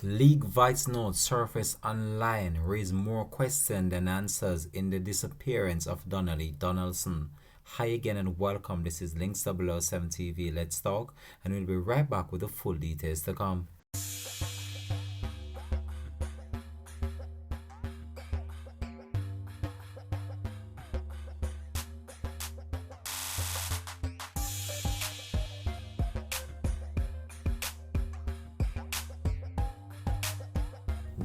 Leaked voice notes surface online raise more questions than answers in the disappearance of Donnelly Donaldson. Hi again and welcome. This is Links 007 TV. Let's talk, and we'll be right back with the full details to come.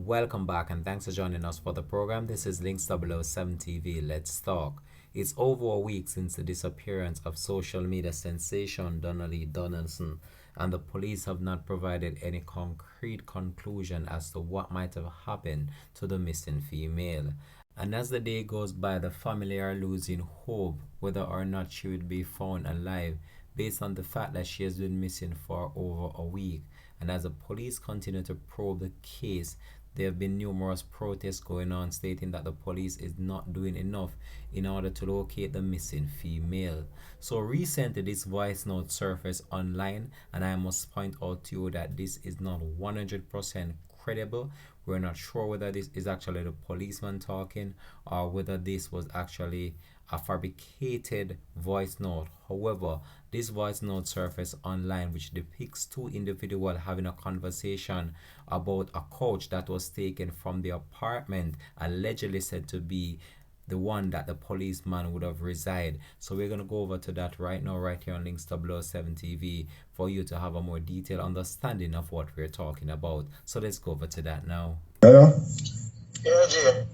Welcome back and thanks for joining us for the program. This is Links 007 TV. Let's talk. It's over a week since the disappearance of social media sensation Donnelly Donaldson, and the police have not provided any concrete conclusion as to what might have happened to the missing female. And as the day goes by, the family are losing hope whether or not she would be found alive based on the fact that she has been missing for over a week. And as the police continue to probe the case, there have been numerous protests going on stating that the police is not doing enough in order to locate the missing female. So recently this voice note surfaced online, and I must point out to you that this is not 100% credible. We're not sure whether this is actually the policeman talking or whether this was actually a fabricated voice note. However, this voice note surfaced online which depicts two individuals having a conversation about a couch that was taken from the apartment allegedly said to be the one that the policeman would have resided. So we're going to go over to that right now, right here on Links 007 TV, for you to have a more detailed understanding of what we're talking about. So let's go over to that now. Hello? Yeah, Jay.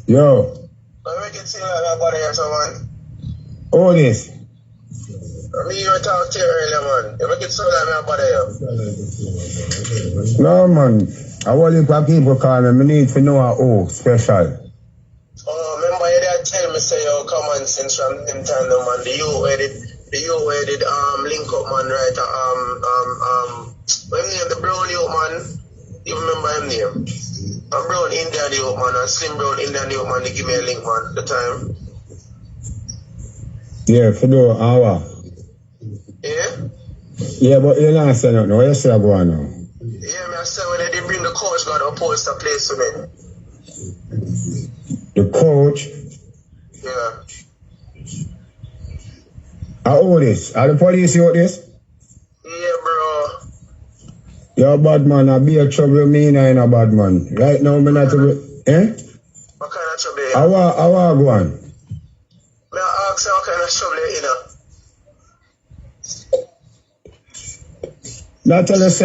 Yo. Let me get that body here, someone. All this. Me, you talked to you earlier, man. If I get some of that body here. No, man. I want you to people call me. I need to know who special. Oh, remember you did tell me, say, yo, come on, since from them time, no, man. The you where did link up, man, right? What name? The brown you, man. You remember him name? I'm brown Indian you, man. And slim brown Indian you, man. They give me a link, man, at the time. Yeah, for the hour. Yeah? Yeah, but you're not saying nothing. What you say go on now? Yeah, me I said when they did bring the coach, got a post a place to me. The coach. Yeah. How old this? Are the police you out this? Yeah, bro. You're a bad man. I be a trouble me and I ain't a bad man. Right now, I'm not a... Eh? What kind of trouble you? How I go on? May I ask you what kind of trouble you in? Not tell us,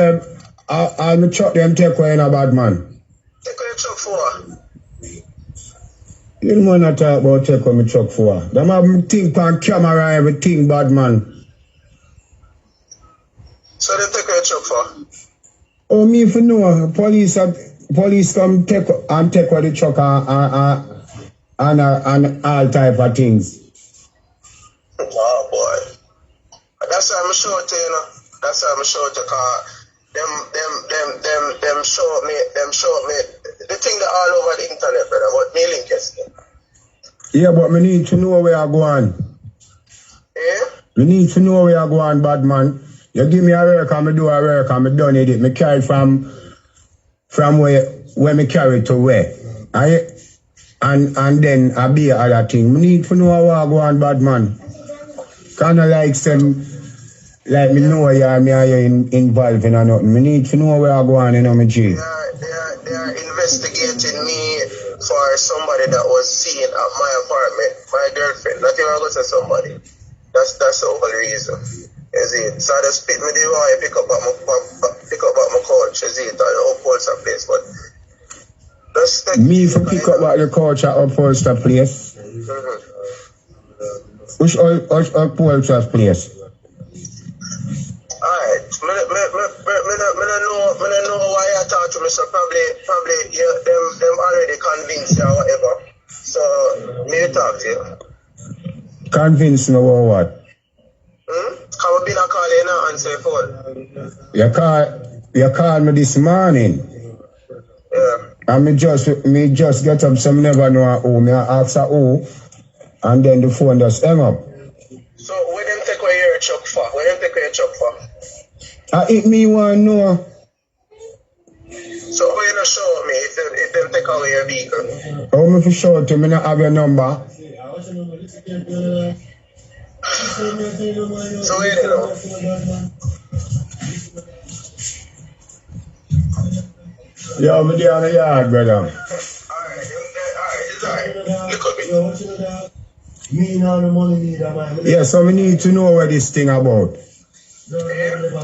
I'll be truck them take away in a bad man. Take away your truck for? You don't want to talk about take away my truck for. Them have think on camera and everything, bad man. So they take away your truck for? Oh, me if you know, police come take away the truck and all type of things. Oh boy. That's why I'm short, you know. That's why I'm short, because them show me the thing that all over the internet, brother, but me link yesterday. Yeah, but me need to know where I go on. Yeah? Me need to know where I go on, bad man. You give me a work and me do a work and me done it. Me carry from where me carry to where. And then I be other thing. Me need to know where I go on, bad man. Kinda like some, like me know me are involved in nothing. Me need to know where I go on, you know, me G. They are investigating me for somebody that was seen at my apartment, my girlfriend. Not even go to somebody. That's the whole reason. Is it? So I just pick me the way pick up at my couch, is it? Or the upholster place, but just me for pick up at the couch at upholster place. Which upholster place? Alright, I don't know why I talk to me, so probably them already convinced you or whatever. So me talk to you. Convince me about what? Come be not calling now and say phone. You call me this morning. Yeah. And me just get up, some never know who. Me ask her who, and then the phone just hang up. So where them take away your truck for? Where them take away your truck for? If me want to know. So gonna show me if them take away your vehicle. How me for show to me not have your number? So wait, you know. Yo, me there on the yard, brother. Alright, it's alright. Look at me. Yeah, so me need to know what this thing about.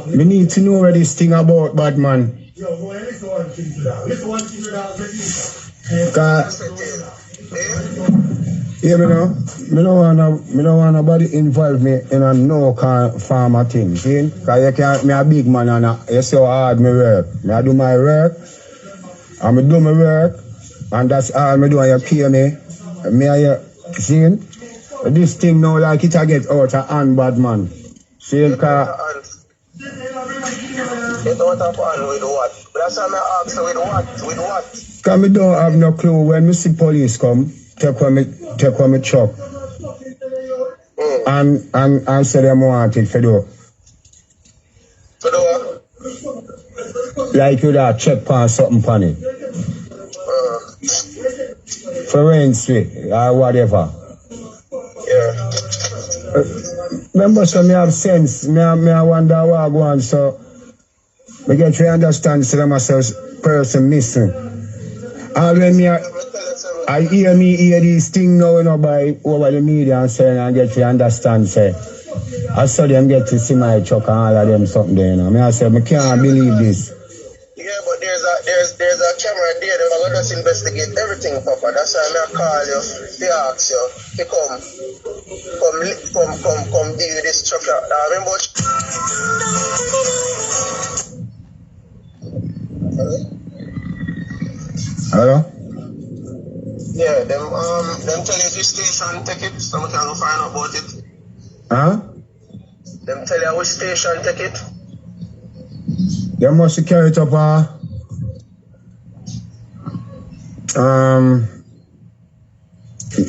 Me need to know what this thing about, bad man. Yeah, me no want nobody involve me in a no kind farmer thing, see? Cause you can't, me a big man and you see how hard me work. Me I do my work, and me do my work, and that's all me do, and you pay me. Me and you, see? This thing now like it a get out of hand, bad man. See, cause... Get out of hand with what? That's why I ask you with what? With what? Cause me don't have no clue when me see police come, take on me truck. And say them want it for do. For do what? Like you da check on something pan it. For rent or whatever. Yeah. Remember, so me have sense. Me I wonder what I go on, so me get to understand so that myself person missing. And when I hear these things now, you know, by over the media and saying and get to understand, say I saw them get to see my truck and all of them something there, you know. I said, I can't believe this. Yeah, but there's a camera there. They're gonna just investigate everything, Papa. That's why I call you, to ask you to come deal with this truck. I remember. Hello? Yeah, them tell you which station take it, so we can go find out about it. Huh? Them tell you which station take it. They must carry it up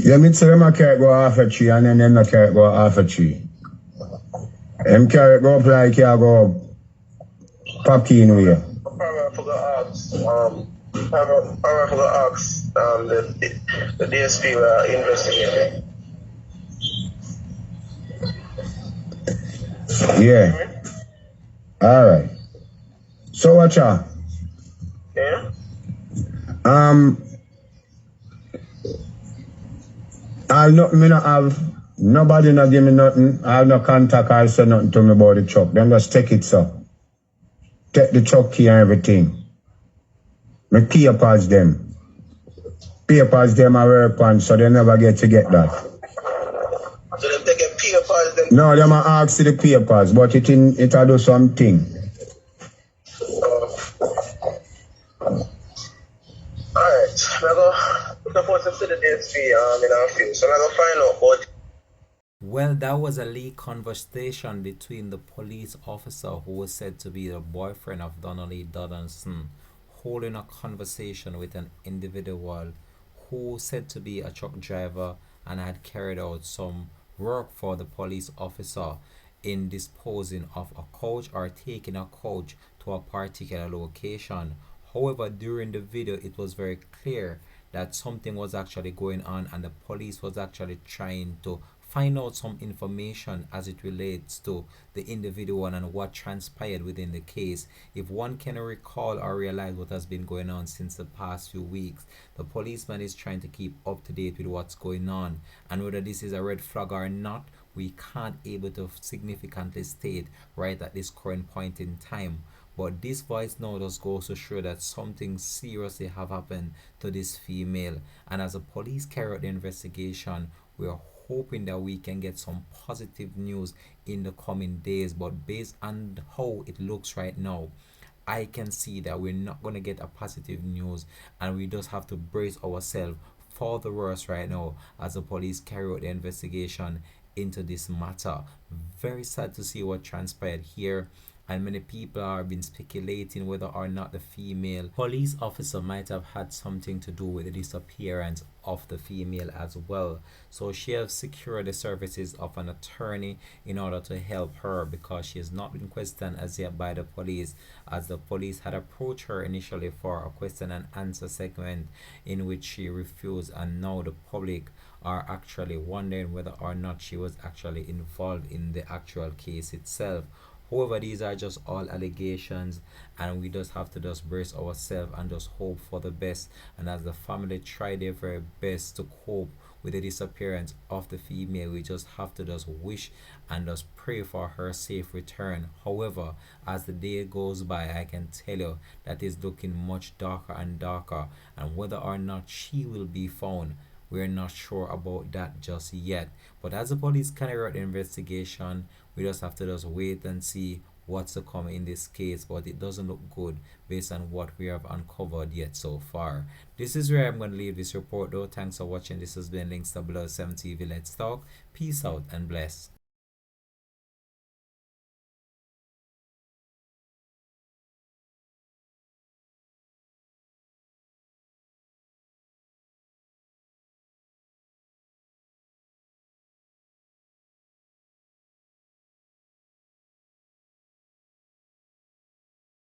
let me tell them I carry it go half a tree and then them not carry it go half a tree. Them carry it go up like you go Papkin way. I forgot to ask the DSP were investigating. Yeah. Alright. So watch out. Yeah? Me not have nobody not give me nothing. I have no contact or say nothing to me about the truck. Them just take it so. Take the truck key and everything. My papers them. Papers them I work on, so they never get to get that. So them take a papers them? No, them I ask the papers, but it I do something. Alright, I'm supposed to see the DSP in a few, so I'm going to find out about. Well, that was a leaked conversation between the police officer who was said to be the boyfriend of Donna Donaldson, holding a conversation with an individual who said to be a truck driver and had carried out some work for the police officer in disposing of a couch or taking a couch to a particular location. However, during the video, it was very clear that something was actually going on and the police was actually trying to find out some information as it relates to the individual and what transpired within the case. If one can recall or realize what has been going on since the past few weeks, the policeman is trying to keep up to date with what's going on, and whether this is a red flag or not, we can't able to significantly state right at this current point in time. But this voice note just goes to show that something seriously have happened to this female, and as the police carry out the investigation, we are hoping that we can get some positive news in the coming days. But based on how it looks right now, I can see that we're not going to get a positive news, and we just have to brace ourselves for the worst right now as the police carry out the investigation into this matter. Very sad to see what transpired here, and many people have been speculating whether or not the female police officer might have had something to do with the disappearance of the female as well. So she has secured the services of an attorney in order to help her, because she has not been questioned as yet by the police, as the police had approached her initially for a question and answer segment in which she refused, and now the public are actually wondering whether or not she was actually involved in the actual case itself. However, these are just all allegations, and we just have to just brace ourselves and just hope for the best. And as the family try their very best to cope with the disappearance of the female, we just have to just wish and just pray for her safe return. However, as the day goes by, I can tell you that it's looking much darker and darker, and whether or not she will be found, we're not sure about that just yet. But as the police carry out the investigation, we just have to just wait and see what's to come in this case. But it doesn't look good based on what we have uncovered yet so far. This is where I'm going to leave this report though. Thanks for watching. This has been Links 007 TV. Let's talk. Peace out and bless.